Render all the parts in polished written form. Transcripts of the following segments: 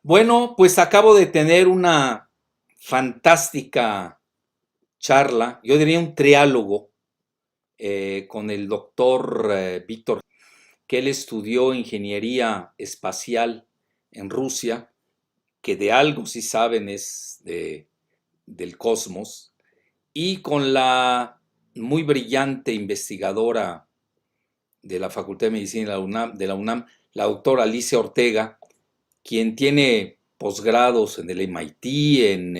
Bueno, pues acabo de tener una fantástica charla, yo diría un triálogo, con el doctor Víctor, que él estudió ingeniería espacial en Rusia, que de algo sí saben del cosmos, y con la muy brillante investigadora de la Facultad de Medicina de la UNAM, la doctora Alicia Ortega, quien tiene posgrados en el MIT, en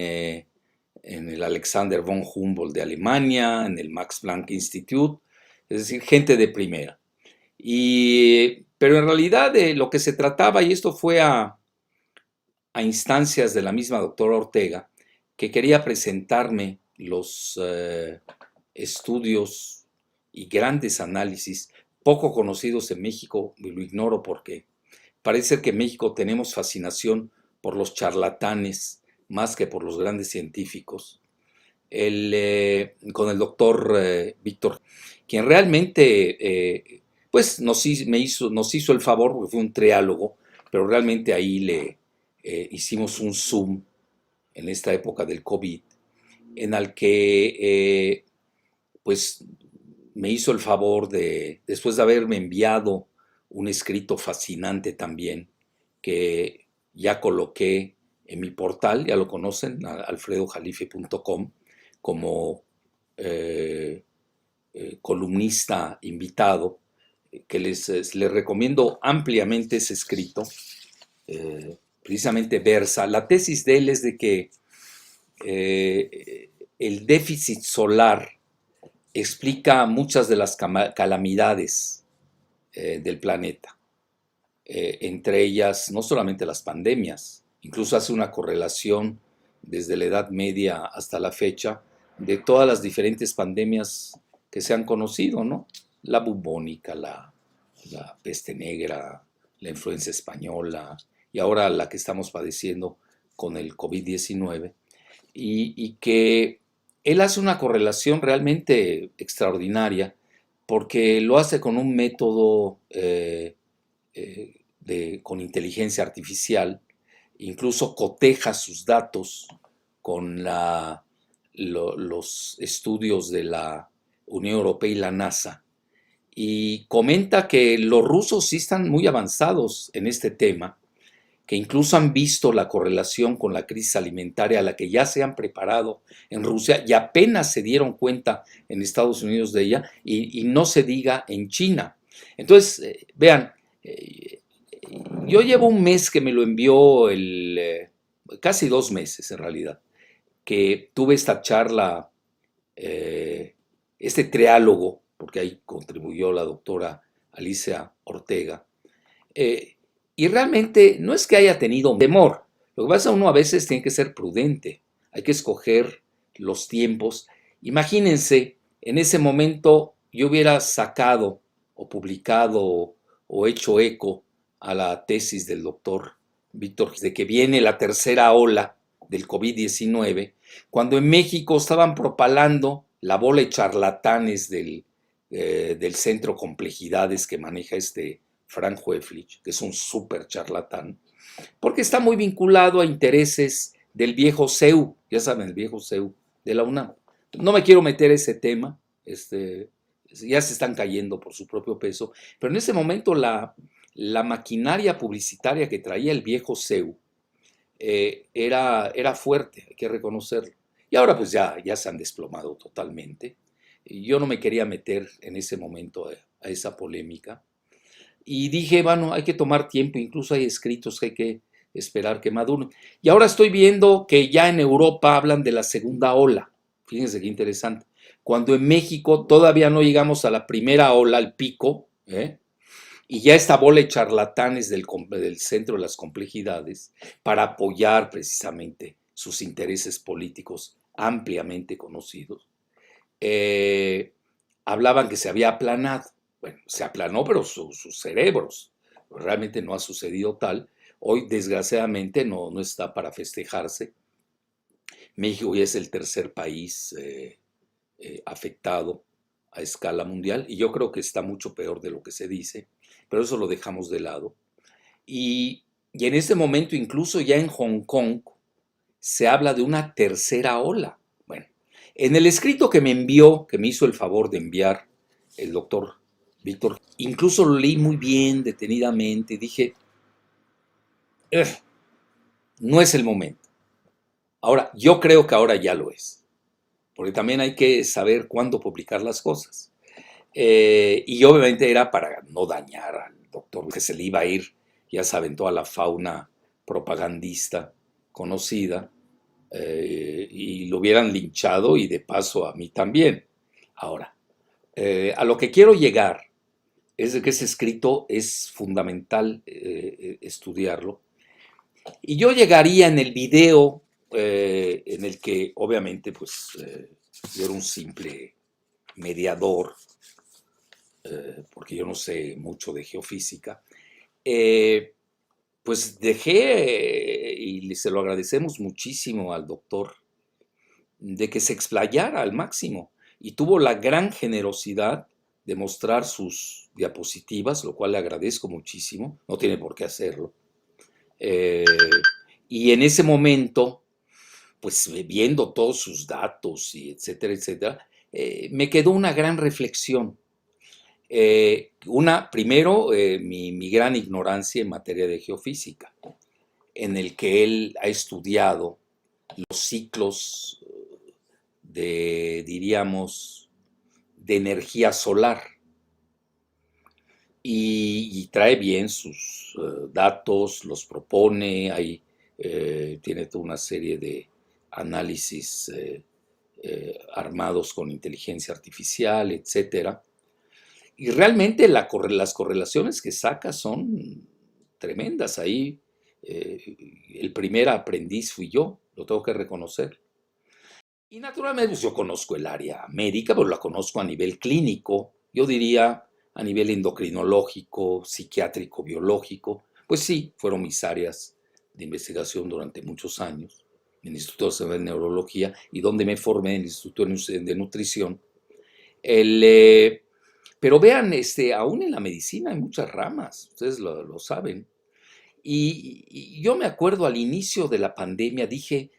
el Alexander von Humboldt de Alemania, en el Max Planck Institute, es decir, gente de primera. Pero en realidad de lo que se trataba, y esto fue a instancias de la misma doctora Ortega, que quería presentarme los estudios y grandes análisis poco conocidos en México, y lo ignoro porque parece que en México tenemos fascinación por los charlatanes más que por los grandes científicos. Con el doctor Víctor, quien realmente pues nos hizo el favor, porque fue un triálogo, pero realmente ahí le hicimos un Zoom en esta época del COVID, en el que pues me hizo el favor de, después de haberme enviado un escrito fascinante también, que ya coloqué en mi portal, ya lo conocen, alfredojalife.com, como eh, columnista invitado, que les recomiendo ampliamente ese escrito. Precisamente versa, la tesis de él es de que el déficit solar explica muchas de las calamidades del planeta, entre ellas no solamente las pandemias, incluso hace una correlación desde la Edad Media hasta la fecha de todas las diferentes pandemias que se han conocido, ¿no? La bubónica, la peste negra, la influenza española y ahora la que estamos padeciendo con el COVID-19, y que él hace una correlación realmente extraordinaria porque lo hace con un método con inteligencia artificial, incluso coteja sus datos con los estudios de la Unión Europea y la NASA, y comenta que los rusos sí están muy avanzados en este tema, que incluso han visto la correlación con la crisis alimentaria a la que ya se han preparado en Rusia y apenas se dieron cuenta en Estados Unidos de ella, y no se diga en China. Entonces, vean, yo llevo un mes que me lo envió, casi 2 meses en realidad, que tuve esta charla, este triálogo, porque ahí contribuyó la doctora Alicia Ortega, eh, y realmente no es que haya tenido temor. Lo que pasa, uno a veces tiene que ser prudente, hay que escoger los tiempos. Imagínense, en ese momento yo hubiera sacado o publicado o hecho eco a la tesis del doctor Víctor, de que viene la tercera ola del COVID-19, cuando en México estaban propalando la bola de charlatanes del centro complejidades que maneja Frank Weflich, que es un súper charlatán, porque está muy vinculado a intereses del viejo CEU, ya saben, el viejo CEU de la UNAM. No me quiero meter ese tema, ya se están cayendo por su propio peso, pero en ese momento la maquinaria publicitaria que traía el viejo CEU era fuerte, hay que reconocerlo. Y ahora pues ya se han desplomado totalmente. Yo no me quería meter en ese momento a esa polémica, y dije, bueno, hay que tomar tiempo, incluso hay escritos que hay que esperar que maduren. Y ahora estoy viendo que ya en Europa hablan de la segunda ola. Fíjense qué interesante. Cuando en México todavía no llegamos a la primera ola, al pico, y ya esta bola de charlatanes del centro de las complejidades, para apoyar precisamente sus intereses políticos ampliamente conocidos, eh, hablaban que se había aplanado. Bueno, se aplanó, pero sus cerebros. Realmente no ha sucedido tal. Hoy, desgraciadamente, no está para festejarse. México ya es el tercer país afectado a escala mundial, y yo creo que está mucho peor de lo que se dice, pero eso lo dejamos de lado. Y Y en este momento, incluso ya en Hong Kong, se habla de una tercera ola. Bueno, en el escrito que me envió, que me hizo el favor de enviar el doctor Víctor, incluso lo leí muy bien, detenidamente, y dije, "Ugh, no es el momento". Ahora, yo creo que ahora ya lo es, porque también hay que saber cuándo publicar las cosas. Y obviamente era para no dañar al doctor, que se le iba a ir, ya saben, toda la fauna propagandista conocida, y lo hubieran linchado y de paso a mí también. Ahora, a lo que quiero llegar es de que ese escrito es fundamental estudiarlo. Y yo llegaría en el video en el que obviamente pues yo era un simple mediador, porque yo no sé mucho de geofísica, eh, pues dejé, y se lo agradecemos muchísimo al doctor, de que se explayara al máximo y tuvo la gran generosidad de mostrar sus diapositivas, lo cual le agradezco muchísimo, no tiene por qué hacerlo. Eh, y en ese momento, pues viendo todos sus datos y etcétera, etcétera, me quedó una gran reflexión. Primero, mi gran ignorancia en materia de geofísica, en el que él ha estudiado los ciclos diríamos, de energía solar y trae bien sus datos, los propone, tiene toda una serie de análisis armados con inteligencia artificial, etcétera. Y realmente las correlaciones que saca son tremendas. Ahí el primer aprendiz fui yo, lo tengo que reconocer. Y naturalmente pues yo conozco el área médica, pero la conozco a nivel clínico, yo diría a nivel endocrinológico, psiquiátrico, biológico. Pues sí, fueron mis áreas de investigación durante muchos años, en el Instituto de Neurología y donde me formé en el Instituto de Nutrición. El, eh, pero vean, aún en la medicina hay muchas ramas, ustedes lo saben. Y yo me acuerdo al inicio de la pandemia, dije,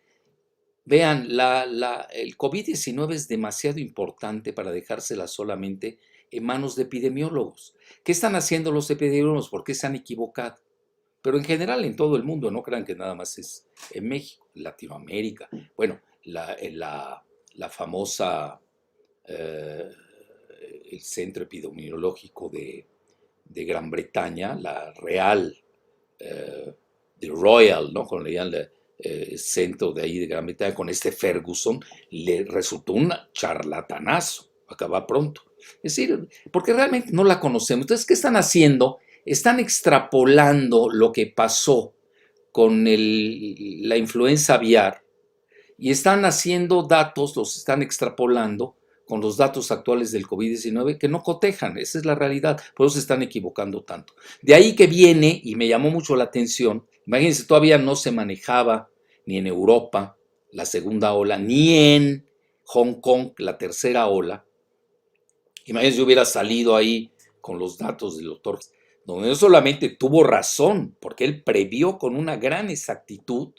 vean, el COVID-19 es demasiado importante para dejársela solamente en manos de epidemiólogos. ¿Qué están haciendo los epidemiólogos? ¿Por qué se han equivocado? Pero en general en todo el mundo, no crean que nada más es en México, en Latinoamérica. Bueno, la famosa, eh, el Centro Epidemiológico de Gran Bretaña, la Real, de Royal, ¿no? Cuando leían centro de ahí de Gran Bretaña, con Ferguson, le resultó un charlatanazo, acaba pronto. Es decir, porque realmente no la conocemos. Entonces, ¿qué están haciendo? Están extrapolando lo que pasó con la influenza aviar y están haciendo datos, los están extrapolando con los datos actuales del COVID-19 que no cotejan, esa es la realidad, por eso se están equivocando tanto. De ahí que viene, y me llamó mucho la atención, imagínense, todavía no se manejaba ni en Europa la segunda ola, ni en Hong Kong la tercera ola. Imagínense, yo hubiera salido ahí con los datos del doctor, donde no solamente tuvo razón, porque él previó con una gran exactitud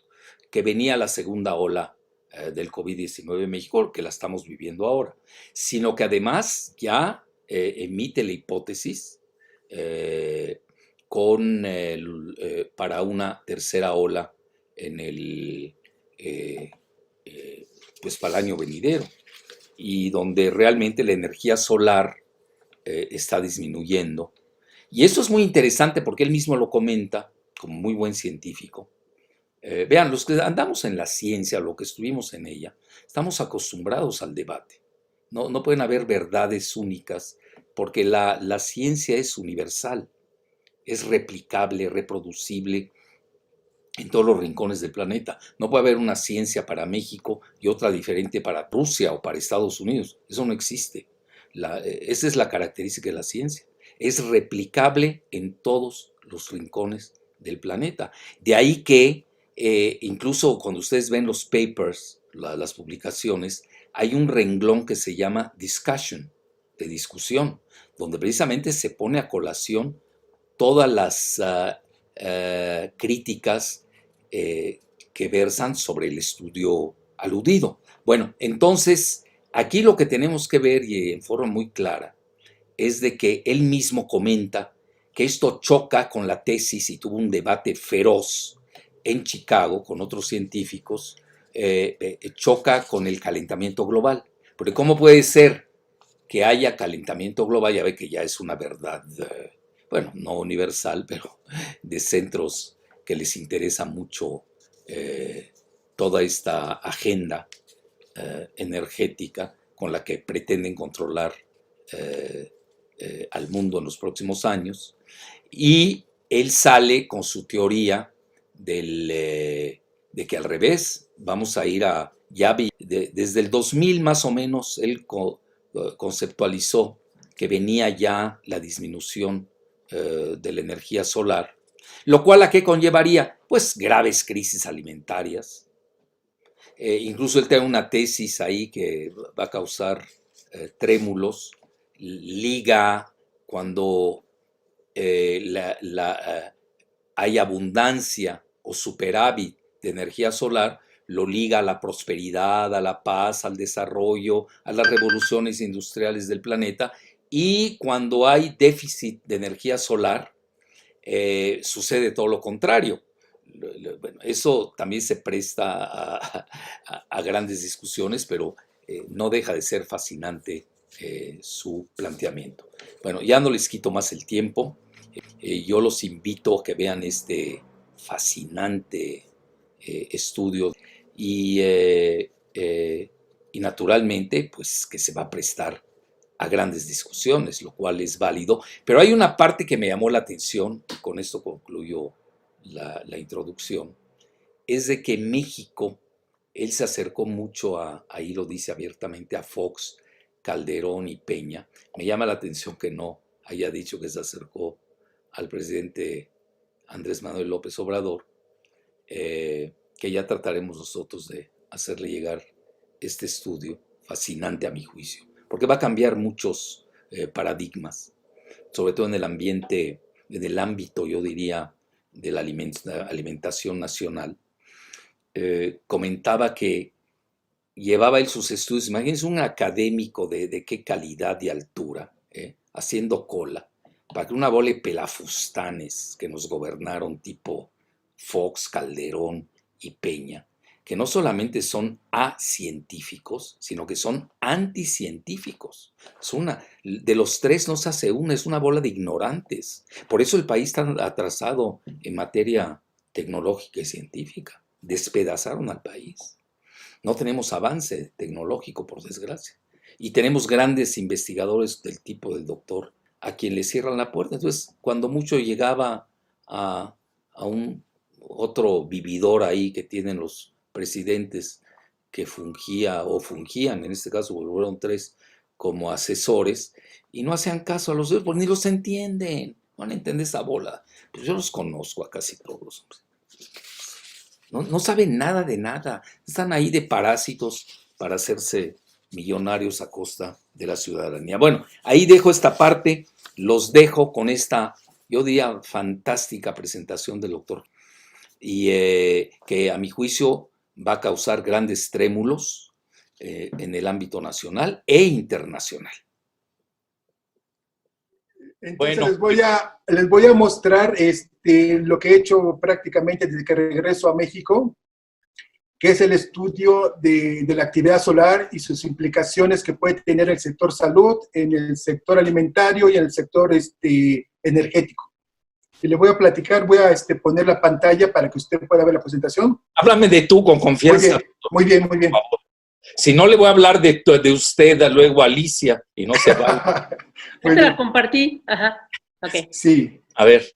que venía la segunda ola del COVID-19 en México, que la estamos viviendo ahora, sino que además ya emite la hipótesis eh, para una tercera ola en eh, pues para el año venidero, y donde realmente la energía solar está disminuyendo. Y eso es muy interesante porque él mismo lo comenta como muy buen científico. Vean, los que andamos en la ciencia, lo que estuvimos en ella, estamos acostumbrados al debate. No pueden haber verdades únicas porque la ciencia es universal, es replicable, reproducible en todos los rincones del planeta. No puede haber una ciencia para México y otra diferente para Rusia o para Estados Unidos. Eso no existe. Esa es la característica de la ciencia. Es replicable en todos los rincones del planeta. De ahí que incluso cuando ustedes ven los papers, las publicaciones, hay un renglón que se llama discussion, de discusión, donde precisamente se pone a colación todas las críticas que versan sobre el estudio aludido. Bueno, entonces, aquí lo que tenemos que ver, y en forma muy clara, es de que él mismo comenta que esto choca con la tesis y tuvo un debate feroz en Chicago con otros científicos, choca con el calentamiento global. Porque ¿cómo puede ser que haya calentamiento global? Ya ve que ya es una verdad, bueno, no universal, pero de centros que les interesa mucho toda esta agenda energética con la que pretenden controlar al mundo en los próximos años. Y él sale con su teoría de que al revés, vamos a ir a, desde el 2000 más o menos, él conceptualizó que venía ya la disminución de la energía solar, lo cual ¿a qué conllevaría? Pues graves crisis alimentarias. Incluso él tiene una tesis ahí que va a causar trémulos, liga cuando hay abundancia o superávit de energía solar, lo liga a la prosperidad, a la paz, al desarrollo, a las revoluciones industriales del planeta, y cuando hay déficit de energía solar, sucede todo lo contrario. Bueno, eso también se presta a grandes discusiones, pero no deja de ser fascinante su planteamiento. Bueno, ya no les quito más el tiempo. Yo los invito a que vean este fascinante estudio y naturalmente, pues que se va a prestar a grandes discusiones, lo cual es válido. Pero hay una parte que me llamó la atención, y con esto concluyo la introducción, es de que México, él se acercó mucho ahí lo dice abiertamente, a Fox, Calderón y Peña. Me llama la atención que no haya dicho que se acercó al presidente Andrés Manuel López Obrador, que ya trataremos nosotros de hacerle llegar este estudio, fascinante a mi juicio, porque va a cambiar muchos paradigmas, sobre todo en el ambiente, en el ámbito, yo diría, de la alimentación nacional. Comentaba que llevaba él sus estudios, imagínense un académico de qué calidad y altura, haciendo cola, para que una bola de pelafustanes que nos gobernaron tipo Fox, Calderón y Peña, que no solamente son acientíficos, sino que son anticientíficos. De los tres no se hace una, es una bola de ignorantes. Por eso el país está atrasado en materia tecnológica y científica. Despedazaron al país. No tenemos avance tecnológico, por desgracia. Y tenemos grandes investigadores del tipo del doctor a quien le cierran la puerta. Entonces, cuando mucho llegaba a un otro vividor ahí que tienen los presidentes que fungían, en este caso fueron tres, como asesores, y no hacían caso a los dos, porque ni los entienden, no van a entender esa bola. Pues yo los conozco a casi todos. No saben nada de nada, están ahí de parásitos para hacerse millonarios a costa de la ciudadanía. Bueno, ahí dejo esta parte, los dejo con esta, yo diría, fantástica presentación del doctor, y que a mi juicio va a causar grandes trémulos en el ámbito nacional e internacional. Entonces bueno, les voy a mostrar lo que he hecho prácticamente desde que regreso a México, que es el estudio de la actividad solar y sus implicaciones que puede tener en el sector salud, en el sector alimentario y en el sector energético. Y le voy a platicar, voy a poner la pantalla para que usted pueda ver la presentación. Háblame de tú con confianza. Muy bien, muy bien. Por favor. Si no, le voy a hablar de usted luego a Alicia y no se va. Yo te la compartí. Ajá. Ok. Sí. A ver.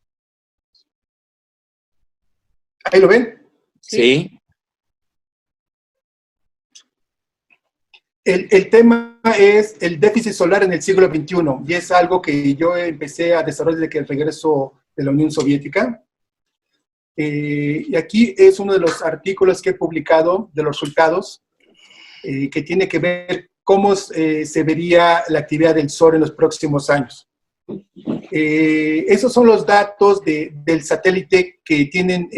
¿Ahí lo ven? Sí. El tema es el déficit solar en el siglo XXI, y es algo que yo empecé a desarrollar desde que regreso de la Unión Soviética. Y aquí es uno de los artículos que he publicado de los resultados, que tiene que ver cómo se vería la actividad del Sol en los próximos años. Esos son los datos del satélite que tienen,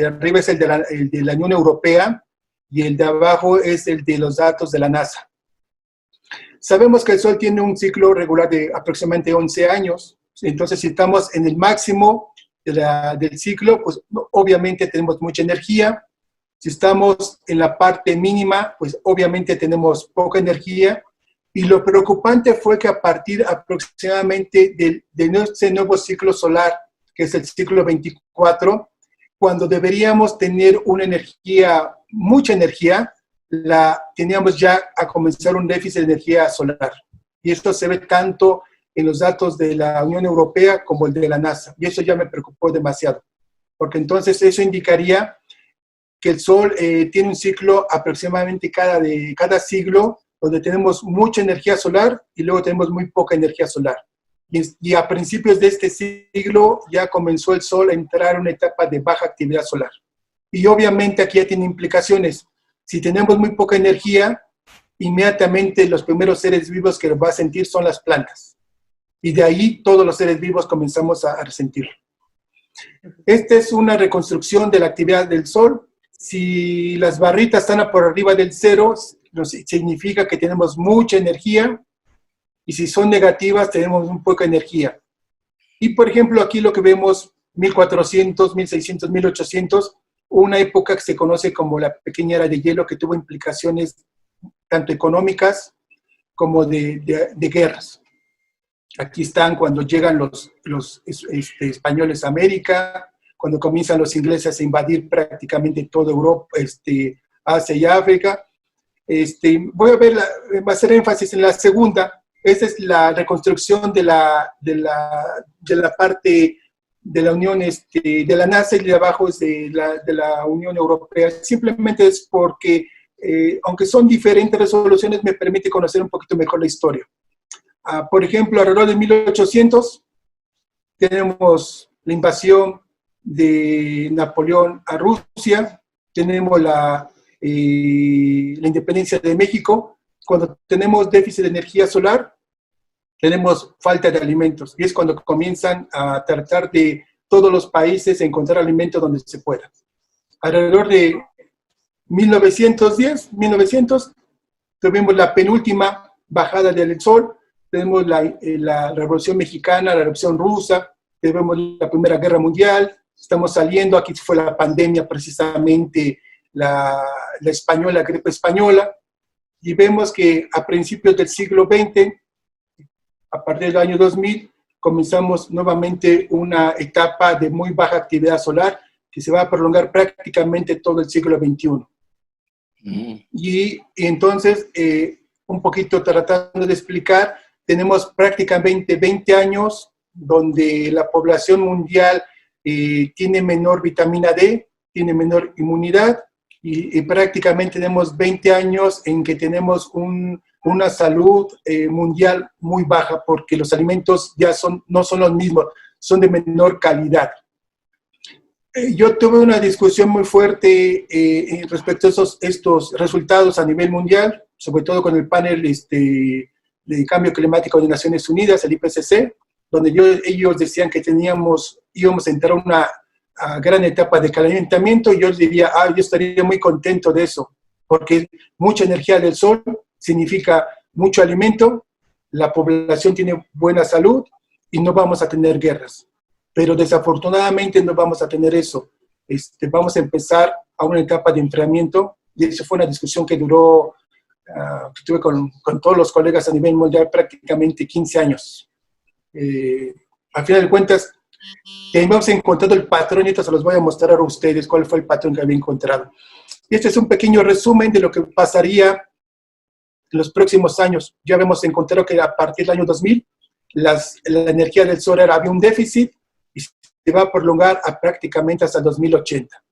arriba es el de la Unión Europea y el de abajo es el de los datos de la NASA. Sabemos que el Sol tiene un ciclo regular de aproximadamente 11 años, entonces si estamos en el máximo del ciclo, pues obviamente tenemos mucha energía. Si estamos en la parte mínima, pues obviamente tenemos poca energía. Y lo preocupante fue que a partir aproximadamente de ese nuevo ciclo solar, que es el ciclo 24, cuando deberíamos tener una energía, mucha energía, teníamos ya a comenzar un déficit de energía solar. Y esto se ve tanto en los datos de la Unión Europea como el de la NASA. Y eso ya me preocupó demasiado, porque entonces eso indicaría que el Sol tiene un ciclo aproximadamente cada siglo, donde tenemos mucha energía solar y luego tenemos muy poca energía solar. Y a principios de este siglo ya comenzó el Sol a entrar en una etapa de baja actividad solar. Y obviamente aquí ya tiene implicaciones. Si tenemos muy poca energía, inmediatamente los primeros seres vivos que lo van a sentir son las plantas. Y de ahí todos los seres vivos comenzamos a resentirlo. Esta es una reconstrucción de la actividad del Sol. Si las barritas están por arriba del cero, significa que tenemos mucha energía, y si son negativas, tenemos muy poca energía. Y por ejemplo, aquí lo que vemos, 1400, 1600, 1800, una época que se conoce como la pequeña era de hielo, que tuvo implicaciones tanto económicas como de guerras. Aquí están cuando llegan los españoles a América, cuando comienzan los ingleses a invadir prácticamente toda Europa, Asia y África. Voy a hacer énfasis en la segunda. Esa es la reconstrucción de la parte de la Unión, de la NASA, y de abajo es de la Unión Europea. Simplemente es porque, aunque son diferentes resoluciones, me permite conocer un poquito mejor la historia. Por ejemplo, alrededor de 1800 tenemos la invasión de Napoleón a Rusia, tenemos la independencia de México. Cuando tenemos déficit de energía solar, tenemos falta de alimentos, y es cuando comienzan a tratar de todos los países encontrar alimentos donde se pueda. Alrededor de 1910, 1900, tuvimos la penúltima bajada del Sol, tenemos la Revolución Mexicana, la Revolución Rusa, tenemos la Primera Guerra Mundial, estamos saliendo, aquí fue la pandemia precisamente, la española, la gripe española, y vemos que a principios del siglo XX, a partir del año 2000, comenzamos nuevamente una etapa de muy baja actividad solar que se va a prolongar prácticamente todo el siglo XXI. Y entonces, un poquito tratando de explicar, tenemos prácticamente 20 años donde la población mundial tiene menor vitamina D, tiene menor inmunidad, y prácticamente tenemos 20 años en que tenemos una salud mundial muy baja, porque los alimentos ya no son los mismos, son de menor calidad. Yo tuve una discusión muy fuerte respecto a estos resultados a nivel mundial, sobre todo con el panel de cambio climático de Naciones Unidas, el IPCC, donde ellos decían que íbamos a entrar a una gran etapa de calentamiento, y yo diría, yo estaría muy contento de eso, porque mucha energía del Sol significa mucho alimento, la población tiene buena salud y no vamos a tener guerras. Pero desafortunadamente no vamos a tener eso. Vamos a empezar a una etapa de enfriamiento, y eso fue una discusión que duró, que tuve con todos los colegas a nivel mundial, prácticamente 15 años. Al final de cuentas, hemos encontrado el patrón, y esto se los voy a mostrar a ustedes cuál fue el patrón que había encontrado. Y este es un pequeño resumen de lo que pasaría en los próximos años. Ya hemos encontrado que a partir del año 2000, la energía del Sol había un déficit, y se va a prolongar prácticamente hasta el 2080.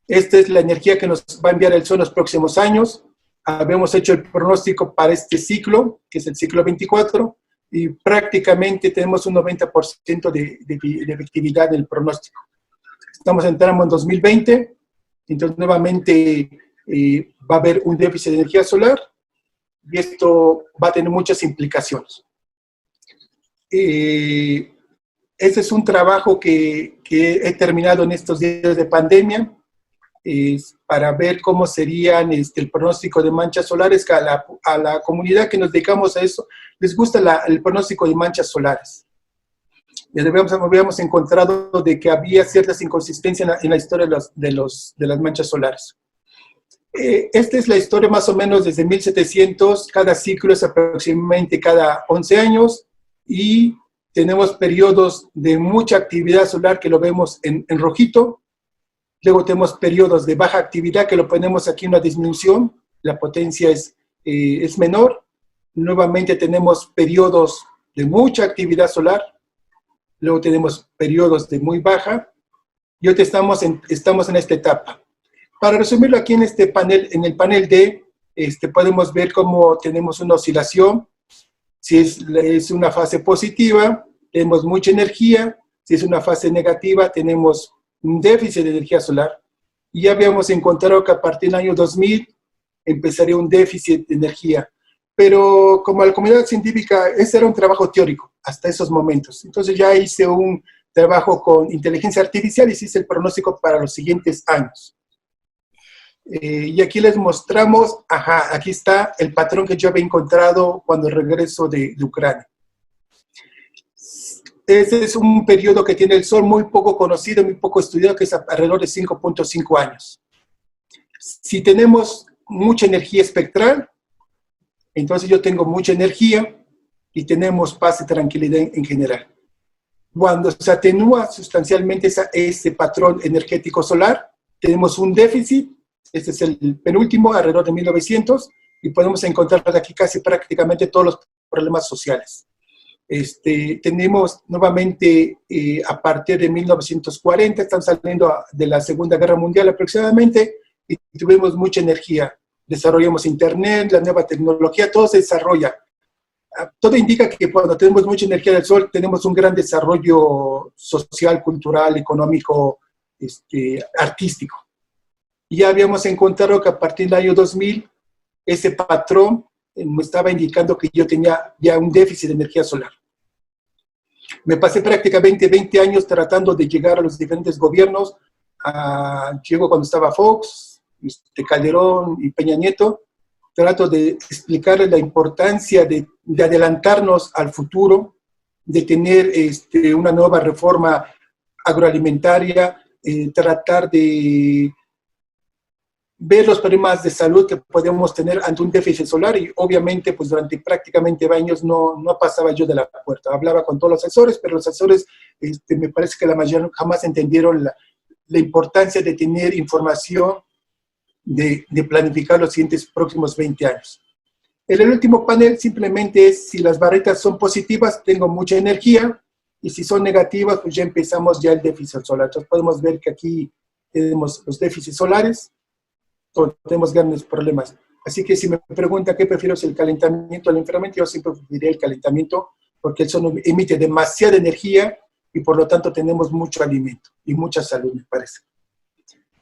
Esta es la energía que nos va a enviar el Sol en los próximos años. Habíamos hecho el pronóstico para este ciclo, que es el ciclo 24, y prácticamente tenemos un 90% de efectividad del pronóstico. Entramos en 2020, entonces nuevamente va a haber un déficit de energía solar, y esto va a tener muchas implicaciones. Ese es un trabajo que he terminado en estos días de pandemia, para ver cómo serían el pronóstico de manchas solares, que a la comunidad que nos dedicamos a eso les gusta el pronóstico de manchas solares. Ya habíamos encontrado de que había ciertas inconsistencias en la historia de las manchas solares. Esta es la historia más o menos desde 1700, cada ciclo es aproximadamente cada 11 años, y tenemos periodos de mucha actividad solar que lo vemos en rojito. Luego tenemos periodos de baja actividad que lo ponemos aquí en una disminución, la potencia es menor. Nuevamente tenemos periodos de mucha actividad solar, luego tenemos periodos de muy baja, y ahora estamos en esta etapa. Para resumirlo aquí en este panel, en el panel D, podemos ver cómo tenemos una oscilación. Si es una fase positiva, tenemos mucha energía. Si es una fase negativa, tenemos un déficit de energía solar. Y ya habíamos encontrado que a partir del año 2000 empezaría un déficit de energía. Pero como la comunidad científica, ese era un trabajo teórico hasta esos momentos. Entonces ya hice un trabajo con inteligencia artificial y hice el pronóstico para los siguientes años. Y aquí les mostramos, aquí está el patrón que yo había encontrado cuando regreso de Ucrania. Ese es un periodo que tiene el Sol muy poco conocido, muy poco estudiado, que es alrededor de 5.5 años. Si tenemos mucha energía espectral, entonces yo tengo mucha energía y tenemos paz y tranquilidad en general. Cuando se atenúa sustancialmente ese patrón energético solar, tenemos un déficit. Este es el penúltimo, alrededor de 1900, y podemos encontrar aquí casi prácticamente todos los problemas sociales. Tenemos nuevamente, a partir de 1940, están saliendo de la Segunda Guerra Mundial aproximadamente, y tuvimos mucha energía. Desarrollamos Internet, la nueva tecnología, todo se desarrolla. Todo indica que cuando tenemos mucha energía del Sol, tenemos un gran desarrollo social, cultural, económico, artístico. Y ya habíamos encontrado que a partir del año 2000, ese patrón me estaba indicando que yo tenía ya un déficit de energía solar. Me pasé prácticamente 20 años tratando de llegar a los diferentes gobiernos. Llego cuando estaba Fox, Calderón y Peña Nieto. Trato de explicarles la importancia de adelantarnos al futuro, de tener una nueva reforma agroalimentaria, tratar de ver los problemas de salud que podemos tener ante un déficit solar, y obviamente pues durante prácticamente años no pasaba yo de la puerta. Hablaba con todos los asesores, pero los asesores me parece que la mayoría jamás entendieron la importancia de tener información, de planificar los siguientes próximos 20 años. En el último panel simplemente es si las barretas son positivas, tengo mucha energía, y si son negativas, pues ya empezamos ya el déficit solar. Entonces podemos ver que aquí tenemos los déficits solares, tenemos grandes problemas. Así que si me pregunta qué prefiero, si el calentamiento o el enfriamiento, yo siempre preferiría el calentamiento, porque el sol emite demasiada energía y por lo tanto tenemos mucho alimento y mucha salud, me parece.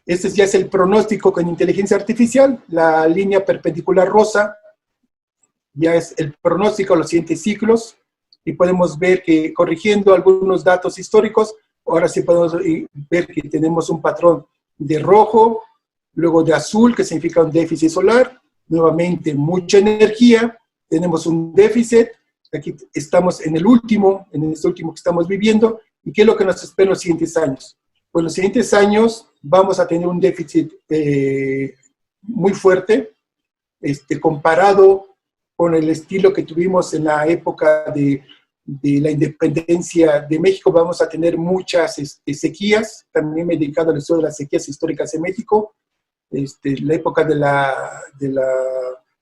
Este ya es el pronóstico con inteligencia artificial. La línea perpendicular rosa ya es el pronóstico a los siguientes ciclos, y podemos ver que corrigiendo algunos datos históricos, ahora sí podemos ver que tenemos un patrón de rojo, luego de azul, que significa un déficit solar, nuevamente mucha energía, tenemos un déficit, aquí estamos en este último que estamos viviendo. ¿Y qué es lo que nos espera en los siguientes años? Pues en los siguientes años vamos a tener un déficit muy fuerte, comparado con el estilo que tuvimos en la época de la independencia de México. Vamos a tener muchas sequías. También me he dedicado al estudio de las sequías históricas en México. La época de la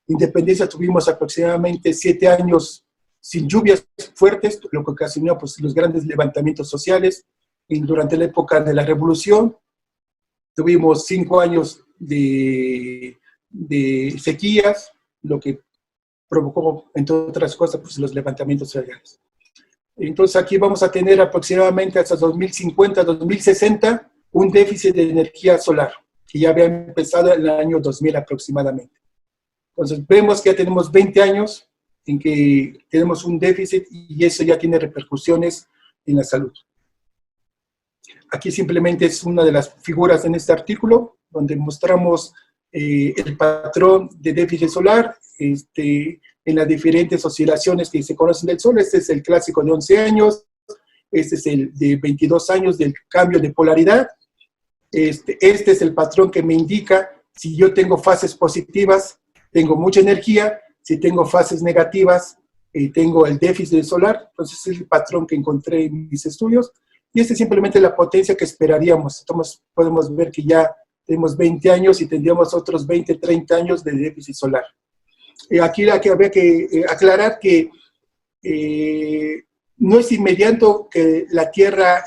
independencia tuvimos aproximadamente 7 años sin lluvias fuertes, lo que ocasionó pues, los grandes levantamientos sociales. Y durante la época de la Revolución tuvimos 5 años de sequías, lo que provocó, entre otras cosas, pues, los levantamientos sociales. Entonces aquí vamos a tener aproximadamente hasta 2050, 2060, un déficit de energía solar, que ya había empezado en el año 2000 aproximadamente. Entonces vemos que ya tenemos 20 años en que tenemos un déficit y eso ya tiene repercusiones en la salud. Aquí simplemente es una de las figuras en este artículo, donde mostramos el patrón de déficit solar en las diferentes oscilaciones que se conocen del Sol. Este es el clásico de 11 años, este es el de 22 años del cambio de polaridad. Este es el patrón que me indica si yo tengo fases positivas, tengo mucha energía, si tengo fases negativas, tengo el déficit solar. Entonces es el patrón que encontré en mis estudios. Y es simplemente la potencia que esperaríamos. Entonces podemos ver que ya tenemos 20 años y tendríamos otros 20, 30 años de déficit solar. Aquí habría que aclarar que no es inmediato que la Tierra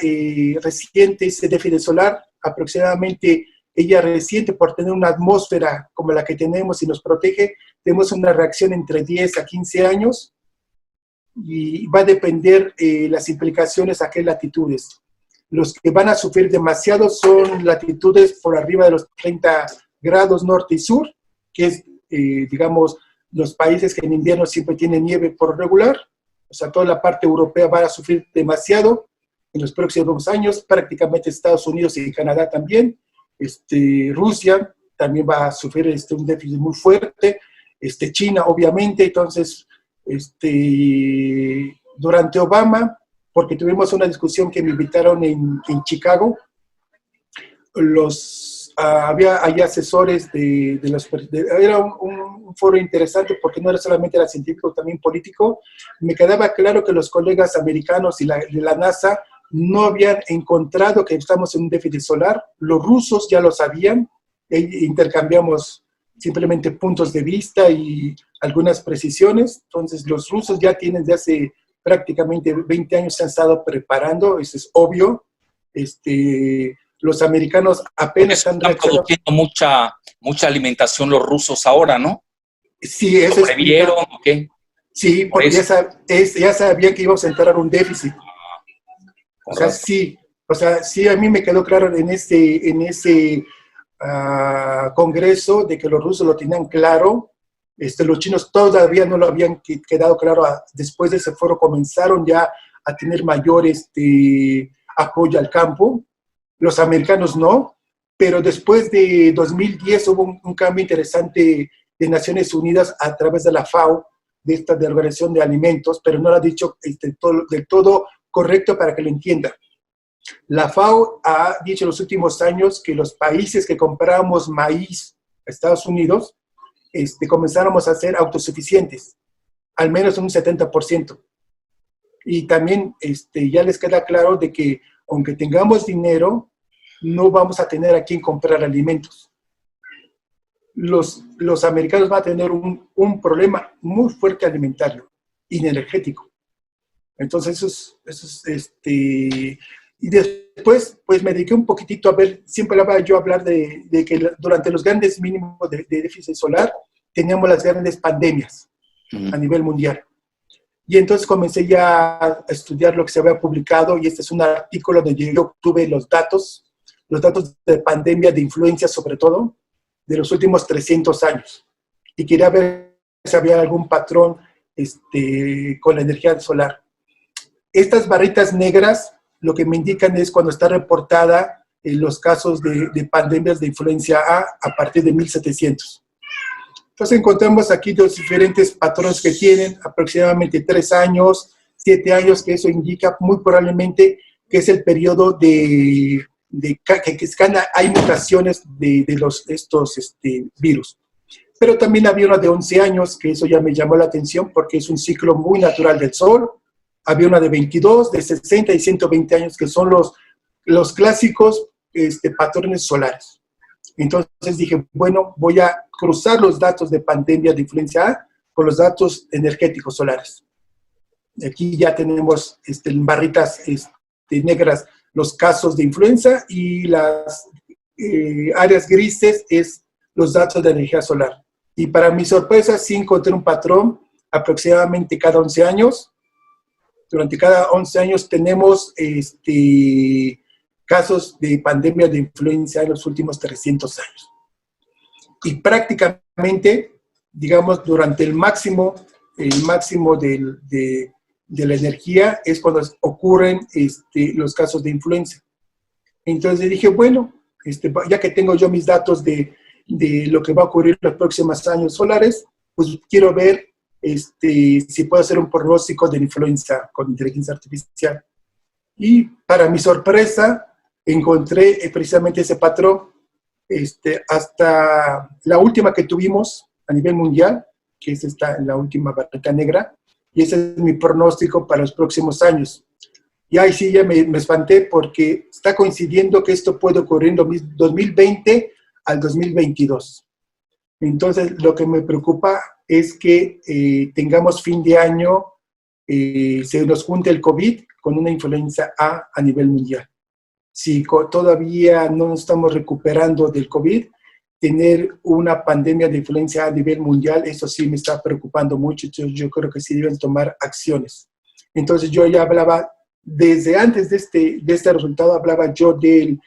resiente ese déficit solar. Aproximadamente ella resiente por tener una atmósfera como la que tenemos y nos protege. Tenemos una reacción entre 10 a 15 años. Y va a depender las implicaciones a qué latitudes. Los que van a sufrir demasiado son latitudes por arriba de los 30 grados norte y sur, que es, digamos, los países que en invierno siempre tienen nieve por regular. O sea, toda la parte europea va a sufrir demasiado en los próximos años, prácticamente Estados Unidos y Canadá también. Rusia también va a sufrir un déficit muy fuerte, China obviamente. Entonces, durante Obama, porque tuvimos una discusión que me invitaron en Chicago, había asesores era un foro interesante porque no era solamente era científico, también político. Me quedaba claro que los colegas americanos y de la NASA no habían encontrado que estamos en un déficit solar. Los rusos ya lo sabían, intercambiamos simplemente puntos de vista y algunas precisiones. Entonces los rusos ya tienen desde hace prácticamente 20 años se han estado preparando, eso es obvio. Los americanos apenas están produciendo mucha alimentación los rusos ahora, ¿no? Sí, eso ¿lo previeron o qué? Sí, porque ya sabían que íbamos a entrar a un déficit. O sea, sí, a mí me quedó claro en ese congreso de que los rusos lo tenían claro. Los chinos todavía no lo habían quedado claro. Después de ese foro comenzaron ya a tener mayor apoyo al campo. Los americanos no, pero después de 2010 hubo un cambio interesante de Naciones Unidas a través de la FAO, de la Organización de Alimentos, pero no lo ha dicho del todo correcto para que lo entiendan. La FAO ha dicho en los últimos años que los países que compramos maíz a Estados Unidos comenzáramos a ser autosuficientes, al menos un 70%. Y también ya les queda claro de que aunque tengamos dinero, no vamos a tener a quién comprar alimentos. Los americanos van a tener un problema muy fuerte alimentario y energético. Entonces, eso es y después, pues me dediqué un poquitito a ver, siempre hablaba yo hablar de que durante los grandes mínimos de déficit solar teníamos las grandes pandemias a nivel mundial. Y entonces comencé ya a estudiar lo que se había publicado, y este es un artículo donde yo obtuve los datos de pandemia de influenza, sobre todo, de los últimos 300 años. Y quería ver si había algún patrón con la energía solar. Estas barritas negras lo que me indican es cuando está reportada los casos de pandemias de influenza a partir de 1700. Entonces encontramos aquí dos diferentes patrones que tienen aproximadamente 3 años, 7 años, que eso indica muy probablemente que es el periodo que hay mutaciones de estos virus. Pero también había una de 11 años, que eso ya me llamó la atención porque es un ciclo muy natural del Sol. Había una de 22, de 60 y 120 años, que son los clásicos patrones solares. Entonces dije, bueno, voy a cruzar los datos de pandemia de influenza A con los datos energéticos solares. Aquí ya tenemos en barritas negras los casos de influenza, y las áreas grises es los datos de energía solar. Y para mi sorpresa sí encontré un patrón aproximadamente cada 11 años. Durante cada 11 años tenemos casos de pandemia de influenza en los últimos 300 años. Y prácticamente, digamos, durante el máximo el máximo de la energía es cuando ocurren los casos de influenza. Entonces dije, bueno, ya que tengo yo mis datos de lo que va a ocurrir en los próximos años solares, pues quiero ver si puedo hacer un pronóstico de la influenza con inteligencia artificial. Y para mi sorpresa, encontré precisamente ese patrón hasta la última que tuvimos a nivel mundial, que es la última barrita negra, y ese es mi pronóstico para los próximos años. Y ahí sí ya me espanté porque está coincidiendo que esto puede ocurrir en 2020 al 2022. Entonces, lo que me preocupa es que tengamos fin de año, se nos junte el COVID con una influenza a nivel mundial. Si todavía no nos estamos recuperando del COVID, tener una pandemia de influenza a nivel mundial, eso sí me está preocupando mucho. Yo creo que sí deben tomar acciones. Entonces, yo ya hablaba, desde antes de este resultado, hablaba yo de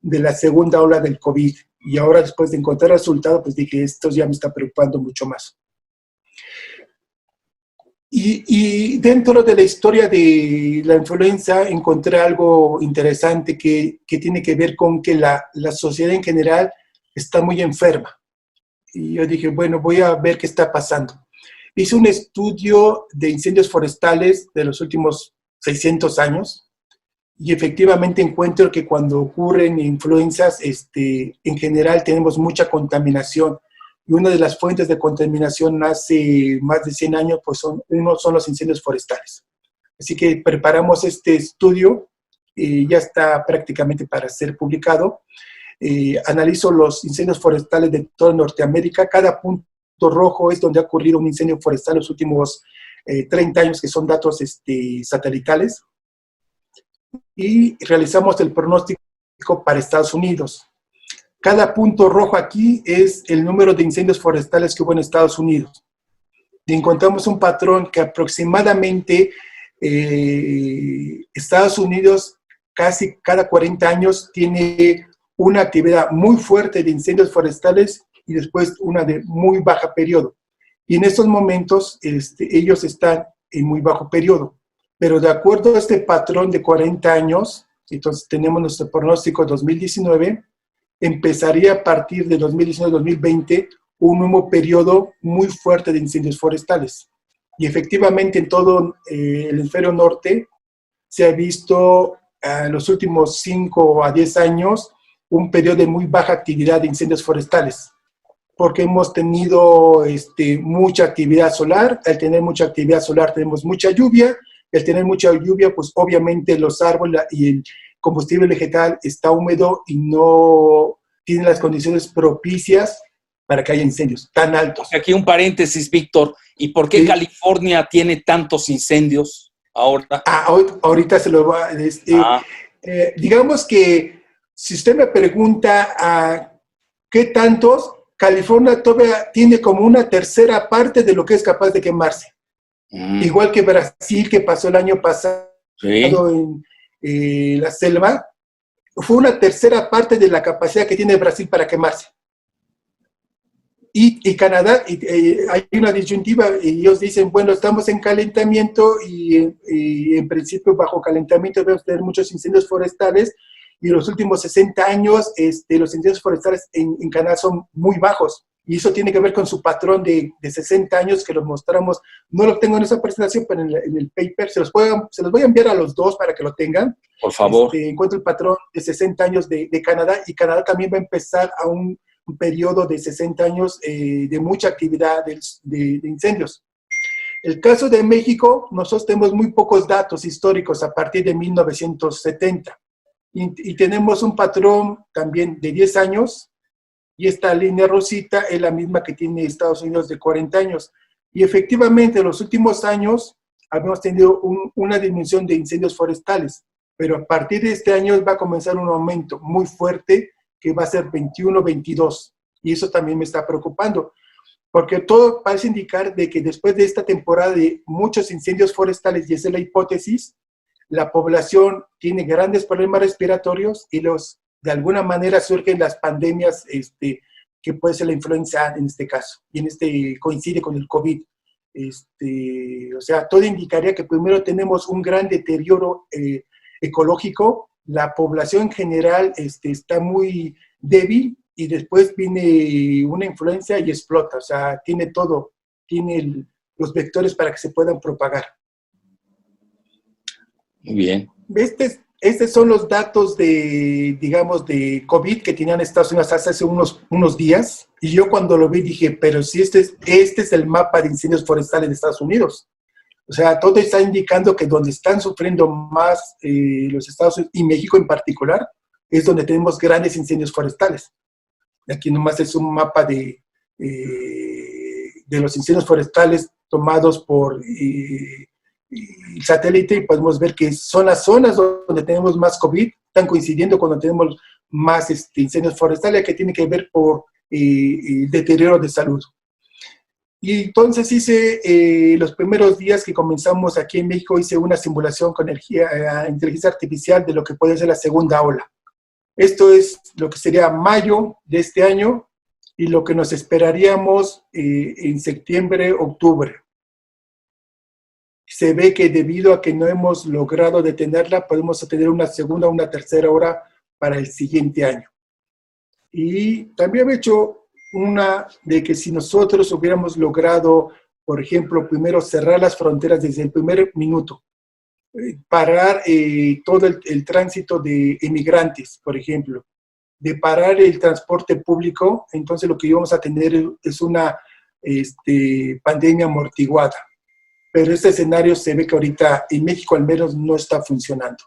la segunda ola del COVID. Y ahora, después de encontrar el resultado, pues dije, esto ya me está preocupando mucho más. Y dentro de la historia de la influenza encontré algo interesante que tiene que ver con que la sociedad en general está muy enferma. Y yo dije, bueno, voy a ver qué está pasando. Hice un estudio de incendios forestales de los últimos 600 años y efectivamente encuentro que cuando ocurren influencias, en general tenemos mucha contaminación. Y una de las fuentes de contaminación hace más de 100 años, pues son los incendios forestales. Así que preparamos este estudio, ya está prácticamente para ser publicado. Analizo los incendios forestales de toda Norteamérica. Cada punto rojo es donde ha ocurrido un incendio forestal en los últimos 30 años, que son datos satelitales. Y realizamos el pronóstico para Estados Unidos. Cada punto rojo aquí es el número de incendios forestales que hubo en Estados Unidos. Y encontramos un patrón que aproximadamente Estados Unidos casi cada 40 años tiene una actividad muy fuerte de incendios forestales y después una de muy baja periodo. Y en estos momentos ellos están en muy bajo periodo. Pero de acuerdo a este patrón de 40 años, entonces tenemos nuestro pronóstico 2019, empezaría a partir de 2019-2020 un nuevo periodo muy fuerte de incendios forestales. Y efectivamente en todo el hemisferio norte se ha visto en los últimos 5 a 10 años un periodo de muy baja actividad de incendios forestales, porque hemos tenido mucha actividad solar. Al tener mucha actividad solar tenemos mucha lluvia. Al tener mucha lluvia, pues obviamente los árboles y el combustible vegetal está húmedo y no tiene las condiciones propicias para que haya incendios tan altos. Aquí un paréntesis, Víctor. ¿Y por qué California tiene tantos incendios ahora? Ahorita se lo va a... digamos que si usted me pregunta qué tantos, California todavía tiene como una tercera parte de lo que es capaz de quemarse. Igual que Brasil, que pasó el año pasado en la selva, fue una tercera parte de la capacidad que tiene Brasil para quemarse. Y Canadá, hay una disyuntiva, y ellos dicen, bueno, estamos en calentamiento y en principio bajo calentamiento debemos tener muchos incendios forestales, y en los últimos 60 años los incendios forestales en Canadá son muy bajos. Y eso tiene que ver con su patrón de 60 años que lo mostramos. No lo tengo en esa presentación, pero en el paper se los voy a enviar a los dos para que lo tengan. Por favor. Encuentro el patrón de 60 años de Canadá, y Canadá también va a empezar a un periodo de 60 años de mucha actividad de incendios. El caso de México, nosotros tenemos muy pocos datos históricos a partir de 1970. Y tenemos un patrón también de 10 años, y esta línea rosita es la misma que tiene Estados Unidos de 40 años. Y efectivamente, en los últimos años habíamos tenido una disminución de incendios forestales, pero a partir de este año va a comenzar un aumento muy fuerte que va a ser 21-22. Y eso también me está preocupando, porque todo parece indicar de que después de esta temporada de muchos incendios forestales, y esa es la hipótesis, la población tiene grandes problemas respiratorios y de alguna manera surgen las pandemias que puede ser la influenza en este caso, y coincide con el COVID. O sea, todo indicaría que primero tenemos un gran deterioro ecológico, la población en general está muy débil y después viene una influencia y explota, o sea, tiene todo, tiene los vectores para que se puedan propagar. Muy bien. Estos son los datos digamos, de COVID que tenían Estados Unidos hace unos días. Y yo cuando lo vi dije, pero si este es el mapa de incendios forestales de Estados Unidos. O sea, todo está indicando que donde están sufriendo más los Estados Unidos y México en particular, es donde tenemos grandes incendios forestales. Aquí nomás es un mapa de los incendios forestales tomados por el satélite y podemos ver que son las zonas donde tenemos más COVID, están coincidiendo cuando tenemos más incendios forestales que tiene que ver por deterioro de salud. Y entonces hice, los primeros días que comenzamos aquí en México, hice una simulación con inteligencia artificial de lo que puede ser la segunda ola. Esto es lo que sería mayo de este año y lo que nos esperaríamos en septiembre, octubre. Se ve que debido a que no hemos logrado detenerla, podemos tener una segunda o una tercera ola para el siguiente año. Y también he hecho una de que si nosotros hubiéramos logrado, por ejemplo, primero cerrar las fronteras desde el primer minuto, parar todo el tránsito de inmigrantes, por ejemplo, de parar el transporte público, entonces lo que íbamos a tener es una pandemia amortiguada. Pero este escenario se ve que ahorita en México al menos no está funcionando.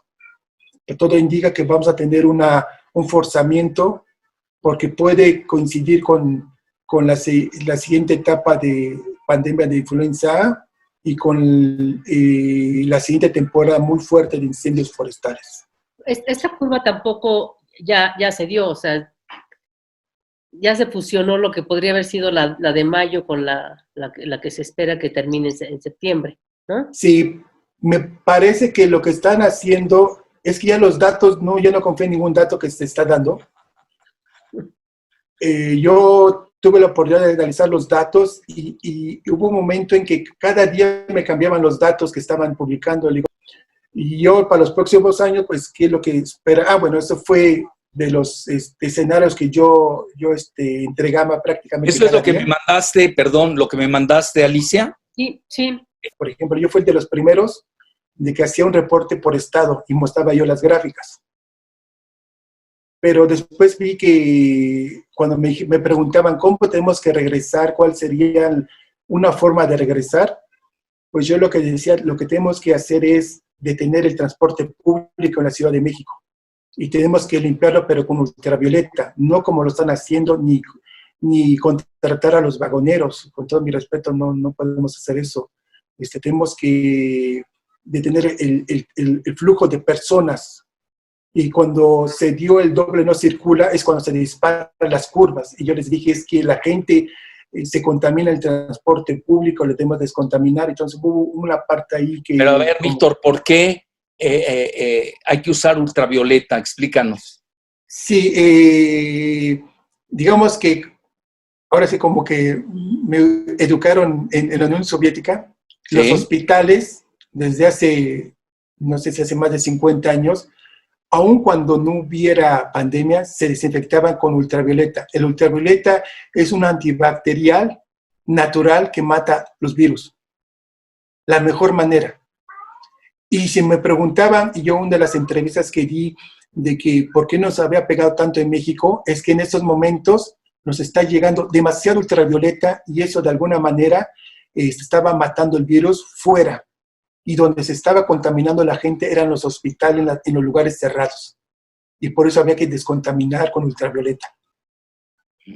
Que todo indica que vamos a tener un forzamiento porque puede coincidir con la siguiente etapa de pandemia de influenza A y con la siguiente temporada muy fuerte de incendios forestales. Esta curva tampoco ya se dio, o sea, ya se fusionó lo que podría haber sido la de mayo con la que se espera que termine en septiembre, ¿no? Sí, me parece que lo que están haciendo es que ya los datos, ya no confío en ningún dato que se está dando. Yo tuve la oportunidad de analizar los datos y hubo un momento en que cada día me cambiaban los datos que estaban publicando. Y yo para los próximos años, pues, ¿qué es lo que espera? Bueno, eso fue de los escenarios que yo entregaba prácticamente. ¿Eso es lo que me mandaste, perdón, lo que me mandaste, Alicia? Sí, sí. Por ejemplo, yo fui el de los primeros de que hacía un reporte por estado y mostraba yo las gráficas. Pero después vi que cuando me preguntaban cómo tenemos que regresar, cuál sería una forma de regresar, pues yo lo que decía, lo que tenemos que hacer es detener el transporte público en la Ciudad de México. Y tenemos que limpiarlo, pero con ultravioleta, no como lo están haciendo, ni contratar a los vagoneros. Con todo mi respeto, no podemos hacer eso. Tenemos que detener el flujo de personas. Y cuando se dio el doble no circula, es cuando se disparan las curvas. Y yo les dije, es que la gente se contamina el transporte público, le tenemos que descontaminar. Entonces hubo una parte ahí que... Pero a ver, Víctor, ¿por qué hay que usar ultravioleta? Explícanos. Sí, digamos que ahora sí como que me educaron en la Unión Soviética. ¿Sí? Los hospitales, desde hace, no sé si hace más de 50 años, aun cuando no hubiera pandemia, se desinfectaban con ultravioleta. El ultravioleta es un antibacterial natural que mata los virus. La mejor manera. Y si me preguntaban, y yo una de las entrevistas que di de que por qué nos había pegado tanto en México, es que en estos momentos nos está llegando demasiado ultravioleta y eso de alguna manera se estaba matando el virus fuera. Y donde se estaba contaminando la gente eran los hospitales en los lugares cerrados. Y por eso había que descontaminar con ultravioleta.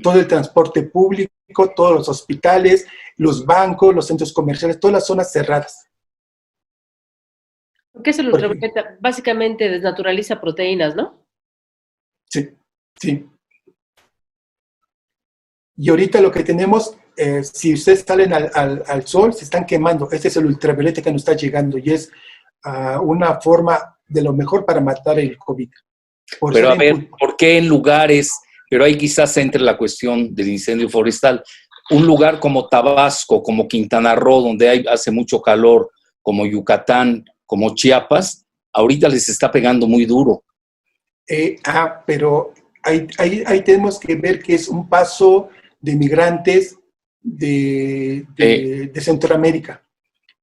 Todo el transporte público, todos los hospitales, los bancos, los centros comerciales, todas las zonas cerradas. ¿Qué es el ultravioleta? Básicamente desnaturaliza proteínas, ¿no? Sí, sí. Y ahorita lo que tenemos... si ustedes salen al sol, se están quemando. Este es el ultravioleta que nos está llegando y es una forma de lo mejor para matar el COVID. Pero a ver, ¿por qué en lugares? Pero ahí quizás entre la cuestión del incendio forestal. un lugar como Tabasco, como Quintana Roo, donde hace mucho calor, como Yucatán, como Chiapas, ahorita les está pegando muy duro. Pero ahí tenemos que ver que es un paso de migrantes de Centroamérica.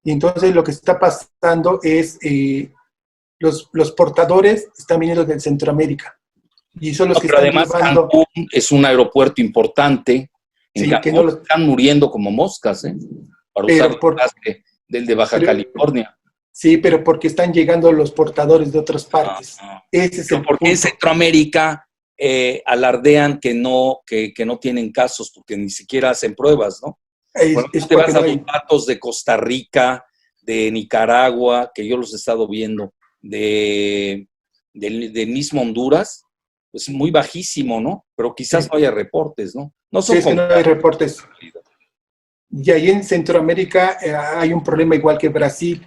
Y entonces lo que está pasando es los portadores están viniendo de Centroamérica. Y son los que Pero están además llevando... Cancún es un aeropuerto importante. En Sí, Cancún que no los... están muriendo como moscas, para usar del de Baja California. Sí, pero porque están llegando los portadores de otras partes. Ese es el porque punto. en Centroamérica alardean que no tienen casos porque ni siquiera hacen pruebas, ¿no? Es te vas porque a no los hay... datos de Costa Rica, de Nicaragua, que yo los he estado viendo, del mismo Honduras, pues muy bajísimo, ¿no? Pero quizás no haya reportes, ¿no? No son Sí, es que no hay reportes. Y ahí en Centroamérica hay un problema igual que Brasil.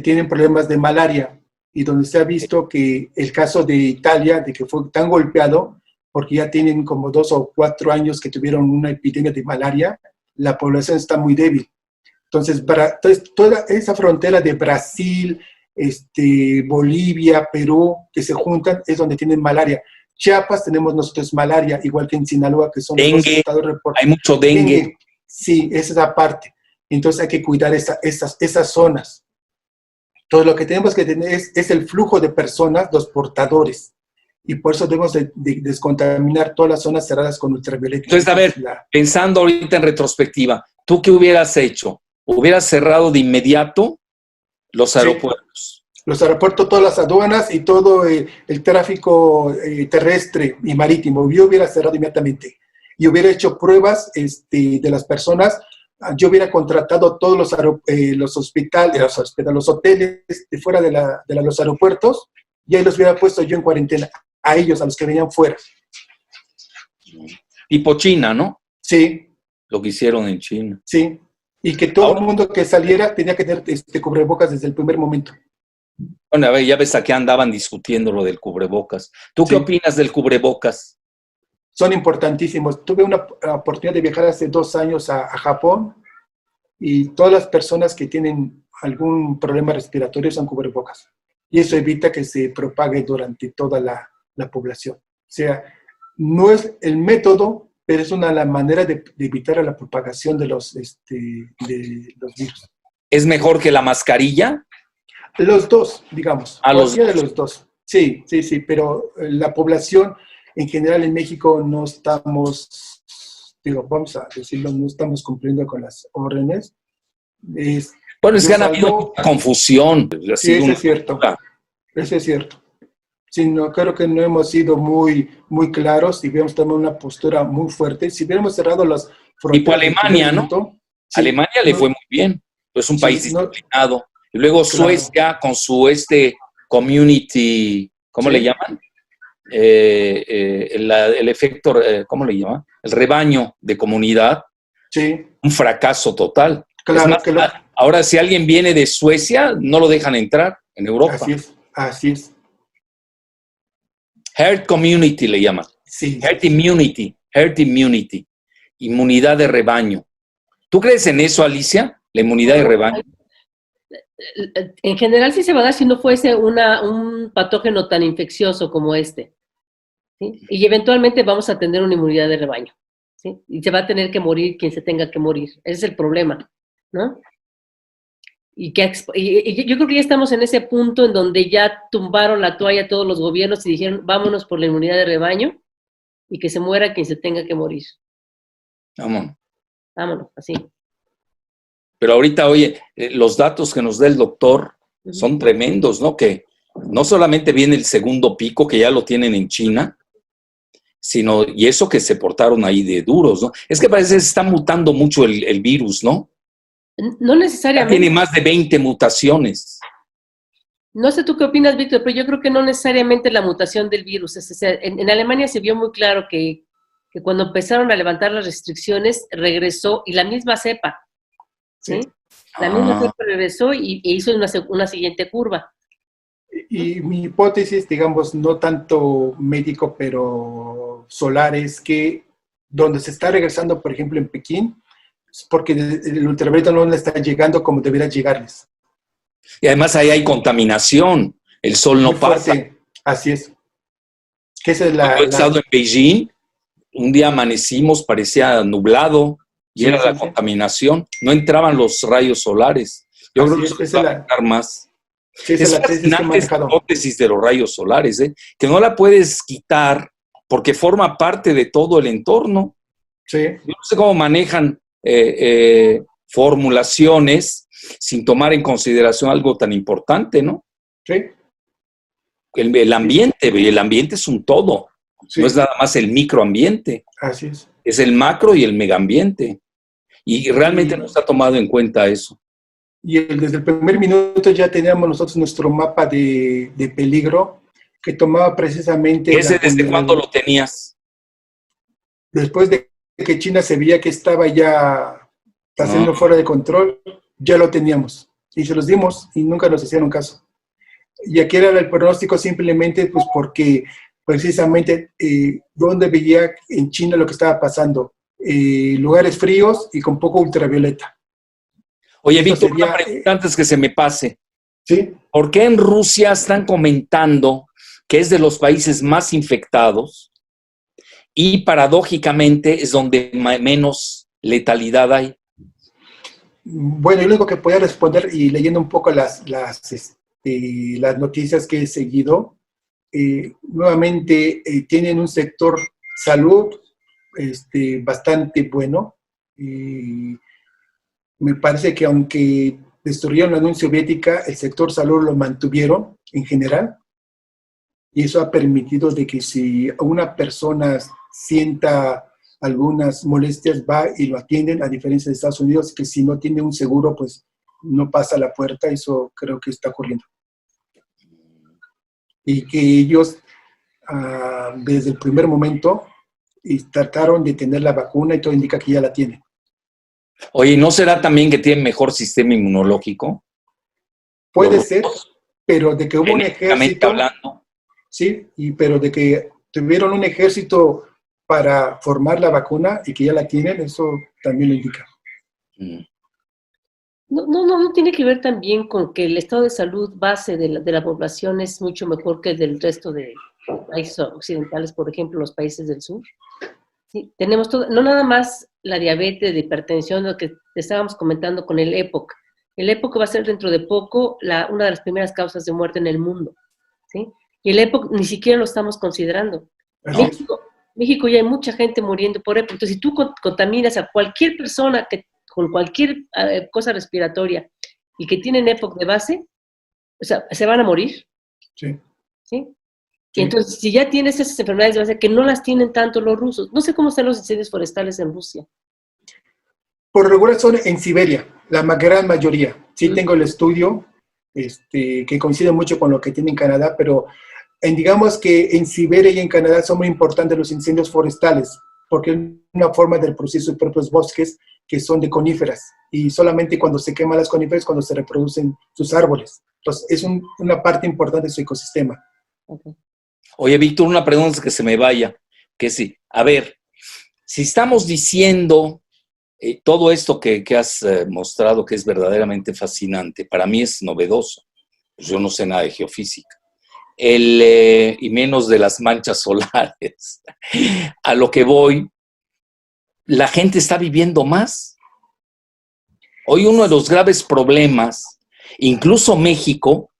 Tienen problemas de malaria. Y donde se ha visto que el caso de Italia, de que fue tan golpeado, porque ya tienen como 2 o 4 años que tuvieron una epidemia de malaria, la población está muy débil. Entonces, toda esa frontera de Brasil, Bolivia, Perú, que se juntan, es donde tienen malaria. Chiapas tenemos nosotros malaria, igual que en Sinaloa, que son dengue, los dos estados reportados. Hay mucho dengue. Sí, esa es la parte. Entonces hay que cuidar esas zonas. Entonces lo que tenemos que tener es el flujo de personas, los portadores. Y por eso debemos de descontaminar todas las zonas cerradas con ultravioleta. Entonces, a ver, pensando ahorita en retrospectiva, ¿tú qué hubieras hecho? ¿Hubieras cerrado de inmediato los aeropuertos? Sí, los aeropuertos, todas las aduanas y todo el tráfico terrestre y marítimo. Yo hubiera cerrado inmediatamente. Y hubiera hecho pruebas de las personas. Yo hubiera contratado todos los hospitales, los hoteles de fuera de los aeropuertos, y ahí los hubiera puesto yo en cuarentena, a ellos, a los que venían fuera. Tipo China, ¿no? Sí. Lo que hicieron en China. Sí. Y que todo el mundo que saliera tenía que tener cubrebocas desde el primer momento. Bueno, a ver, ya ves a qué andaban discutiendo lo del cubrebocas. ¿Tú qué opinas del cubrebocas? Son importantísimos. Tuve una oportunidad de viajar hace 2 años a Japón, y todas las personas que tienen algún problema respiratorio son cubrebocas. Y eso evita que se propague durante toda la población. O sea, no es el método, pero es la manera de evitar la propagación de los virus. ¿Es mejor que la mascarilla? Los dos, digamos. Cualquiera de los dos. Sí, pero la población en general en México no estamos, vamos a decirlo, no estamos cumpliendo con las órdenes. Bueno, es que han habido mucha confusión. Sí, eso es cierto. Eso es cierto. Sí, no, creo que no hemos sido muy, muy claros y hemos tomado una postura muy fuerte. Si hubiéramos cerrado las fronteras... Tipo Alemania, ¿no? Sí, Alemania le fue muy bien. Es un país disciplinado. Y luego Suecia con su community, ¿cómo le llaman? El efecto, ¿cómo le llaman? El rebaño de comunidad. Sí. Un fracaso total. Claro, es más, ahora, si alguien viene de Suecia, no lo dejan entrar en Europa. Así es. Herd community le llaman. Sí. Herd immunity. Inmunidad de rebaño. ¿Tú crees en eso, Alicia? ¿La inmunidad de rebaño? En general sí se va a dar si no fuese un patógeno tan infeccioso como este. ¿Sí? Y eventualmente vamos a tener una inmunidad de rebaño. ¿Sí? Y se va a tener que morir quien se tenga que morir. Ese es el problema, ¿no? Y yo creo que ya estamos en ese punto en donde ya tumbaron la toalla todos los gobiernos y dijeron, vámonos por la inmunidad de rebaño y que se muera quien se tenga que morir. Vámonos, así. Pero ahorita, oye, los datos que nos da el doctor son tremendos, ¿no? Que no solamente viene el segundo pico, que ya lo tienen en China, sino, y eso que se portaron ahí de duros, ¿no? Es que parece que se está mutando mucho el virus, ¿no? No necesariamente. Ya tiene más de 20 mutaciones. No sé tú qué opinas, Víctor, pero yo creo que no necesariamente la mutación del virus. En Alemania se vio muy claro que cuando empezaron a levantar las restricciones, regresó, y la misma cepa, ¿sí? La misma cepa regresó e hizo una siguiente curva. Y mi hipótesis, digamos, no tanto médico, pero solar, es que donde se está regresando, por ejemplo, en Pekín, es porque el ultravioleta no le está llegando como debería llegarles. Y además ahí hay contaminación, el sol no Muy fuerte. pasa. Así es. Que esa es Cuando he estado en Beijing, un día amanecimos, parecía nublado, y Sí, era sí, la sí. contaminación, no entraban los rayos solares. Yo Así creo que es, eso esa va a es la- afectar más. Sí, esa Es es la tesis que he fascinante esta manejado. hipótesis de los rayos solares, ¿eh? Que no la puedes quitar porque forma parte de todo el entorno. Sí, Yo no sé cómo manejan formulaciones sin tomar en consideración algo tan importante, ¿no? sí, El ambiente es un todo, sí, no es nada más el microambiente, así es. es el macro y el megaambiente. Y realmente no se ha tomado en cuenta eso. Desde el primer minuto ya teníamos nosotros nuestro mapa de peligro que tomaba precisamente ¿Ese desde cuándo lo tenías? después de que China se veía que estaba ya haciendo fuera de control, ya lo teníamos y se los dimos y nunca nos hicieron caso. Y aquí era el pronóstico simplemente pues porque precisamente donde veía en China lo que estaba pasando, lugares fríos y con poco ultravioleta. Oye, Esto Víctor, sería, una pregunta antes que se me pase. ¿sí? ¿Por qué en Rusia están comentando que es de los países más infectados y paradójicamente es donde menos letalidad hay? Bueno, yo lo único que podía responder y leyendo un poco las noticias que he seguido, nuevamente tienen un sector salud bastante bueno. Me parece que aunque destruyeron la Unión Soviética, el sector salud lo mantuvieron en general. Y eso ha permitido de que si una persona sienta algunas molestias, va y lo atienden, a diferencia de Estados Unidos, que si no tiene un seguro, pues no pasa la puerta. Eso creo que está ocurriendo. Y que ellos, desde el primer momento, trataron de tener la vacuna y todo indica que ya la tienen. Oye, ¿no será también que tienen mejor sistema inmunológico? Puede ser, pero de que hubo un ejército, hablando. sí, pero de que tuvieron un ejército para formar la vacuna y que ya la tienen, eso también lo indica. No tiene que ver también con que el estado de salud base de la población es mucho mejor que el del resto de países occidentales, por ejemplo, los países del sur. Sí, tenemos todo, no nada más la diabetes, la hipertensión, lo que estábamos comentando con el EPOC. El EPOC va a ser dentro de poco una de las primeras causas de muerte en el mundo, ¿sí? Y el EPOC ni siquiera lo estamos considerando. México ya hay mucha gente muriendo por EPOC. Entonces, si tú contaminas a cualquier persona con cualquier cosa respiratoria y que tienen EPOC de base, o sea, se van a morir. Sí. ¿Sí? Y entonces, si ya tienes esas enfermedades de base, que no las tienen tanto los rusos. No sé cómo están los incendios forestales en Rusia. Por regular son en Siberia, la gran mayoría. Sí tengo el estudio, que coincide mucho con lo que tiene en Canadá, pero digamos que en Siberia y en Canadá son muy importantes los incendios forestales, porque es una forma del proceso de propios bosques que son de coníferas, y solamente cuando se queman las coníferas cuando se reproducen sus árboles. Entonces, es una parte importante de su ecosistema. Okay. Oye, Víctor, una pregunta que se me vaya, que sí, a ver, si estamos diciendo todo esto que has mostrado que es verdaderamente fascinante, para mí es novedoso, pues yo no sé nada de geofísica, y menos de las manchas solares. A lo que voy, la gente está viviendo más. Hoy uno de los graves problemas, incluso México,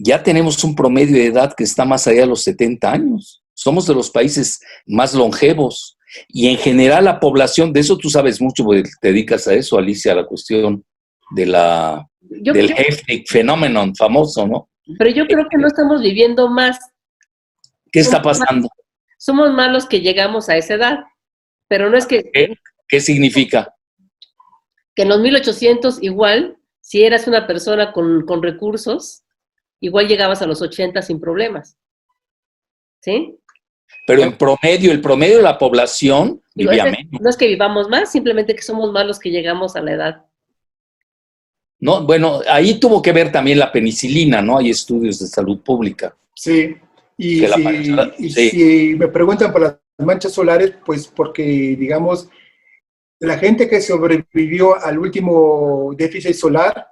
ya tenemos un promedio de edad que está más allá de los 70 años. Somos de los países más longevos. Y en general la población, de eso tú sabes mucho, porque te dedicas a eso, Alicia, a la cuestión del Heftig phenomenon famoso, ¿no? Pero yo creo que no estamos viviendo más. ¿Qué está pasando? Somos más los que llegamos a esa edad. Pero no es que... ¿Qué significa? Que en los 1800 igual, si eras una persona con recursos, igual llegabas a los 80 sin problemas. ¿Sí? Pero en promedio, el promedio de la población vivía menos. No es que vivamos más, simplemente que somos más los que llegamos a la edad. No, bueno, ahí tuvo que ver también la penicilina, ¿no? Hay estudios de salud pública. Sí, si me preguntan por las manchas solares, pues porque, digamos, la gente que sobrevivió al último déficit solar,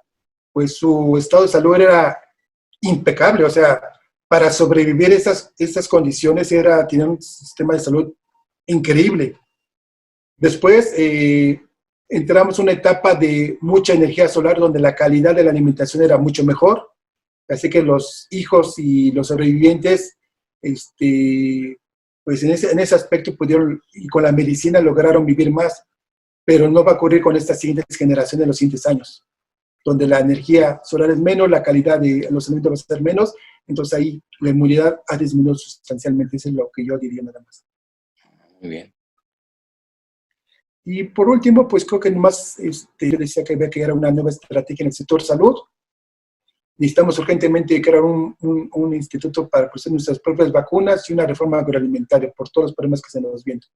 pues su estado de salud era impecable, o sea, para sobrevivir estas condiciones tener un sistema de salud increíble. Después entramos en una etapa de mucha energía solar donde la calidad de la alimentación era mucho mejor, así que los hijos y los sobrevivientes, pues en ese aspecto pudieron, y con la medicina lograron vivir más, pero no va a ocurrir con estas siguientes generaciones en los siguientes años, donde la energía solar es menos, la calidad de los alimentos va a ser menos, entonces ahí la inmunidad ha disminuido sustancialmente, eso es lo que yo diría nada más. Muy bien. Y por último, pues creo que más, yo decía que había que crear una nueva estrategia en el sector salud. Necesitamos urgentemente crear un instituto para producir nuestras propias vacunas y una reforma agroalimentaria por todos los problemas que se nos vienen.